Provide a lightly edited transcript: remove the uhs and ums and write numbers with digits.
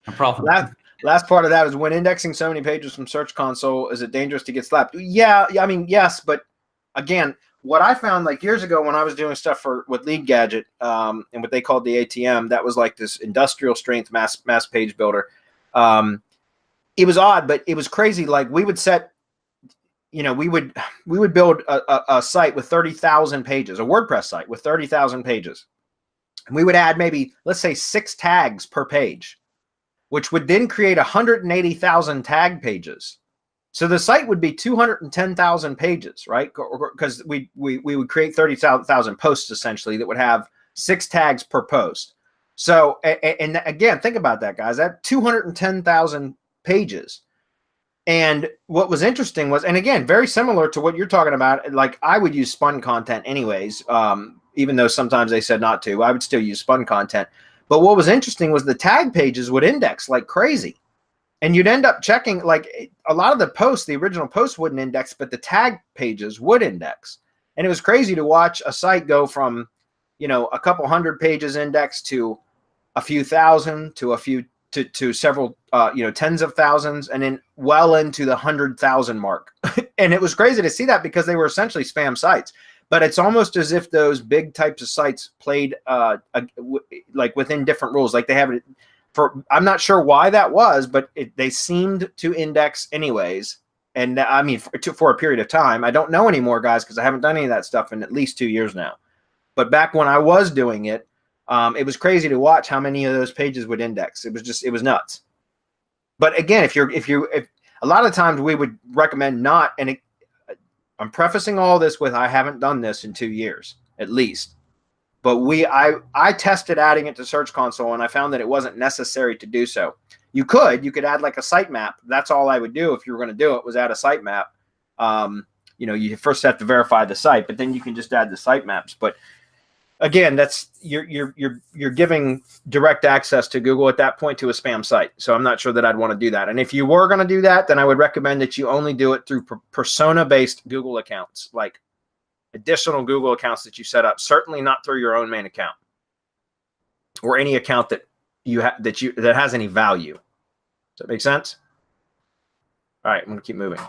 No problem. Last part of that is when indexing so many pages from Search Console, is it dangerous to get slapped? Yeah, I mean, yes, but again, what I found like years ago when I was doing stuff with Lead Gadget and what they called the ATM, that was like this industrial strength mass page builder. It was odd, but it was crazy. Like we would set, we would build a site with 30,000 pages, a WordPress site with 30,000 pages. And we would add maybe, let's say 6 tags per page, which would then create 180,000 tag pages. So the site would be 210,000 pages, right? Because we would create 30,000 posts essentially that would have 6 tags per post. So, and again, think about that, guys. That 210,000 pages. And what was interesting was, and again, very similar to what you're talking about, like I would use spun content anyways, even though sometimes they said not to, I would still use spun content. But what was interesting was the tag pages would index like crazy. And you'd end up checking, like a lot of the posts, the original posts wouldn't index, but the tag pages would index. And it was crazy to watch a site go from, a couple hundred pages indexed to a few thousand to a few to several, tens of thousands, and then well into the 100,000 mark. And it was crazy to see that because they were essentially spam sites. But it's almost as if those big types of sites played like within different rules. Like they have it I'm not sure why that was, but they seemed to index anyways. And I mean, for a period of time. I don't know anymore, guys, because I haven't done any of that stuff in at least 2 years now. But back when I was doing it, it was crazy to watch how many of those pages would index. It was nuts. But again, if a lot of times we would recommend not, and I'm prefacing all this with I haven't done this in 2 years at least. But I tested adding it to Search Console, and I found that it wasn't necessary to do so. You could add like a sitemap. That's all I would do if you were going to do it, was add a sitemap. You first have to verify the site, but then you can just add the sitemaps. But again, that's you're giving direct access to Google at that point to a spam site. So I'm not sure that I'd want to do that. And if you were going to do that, then I would recommend that you only do it through persona-based Google accounts, like additional Google accounts that you set up. Certainly not through your own main account or any account that that has any value. Does that make sense? All right, I'm going to keep moving.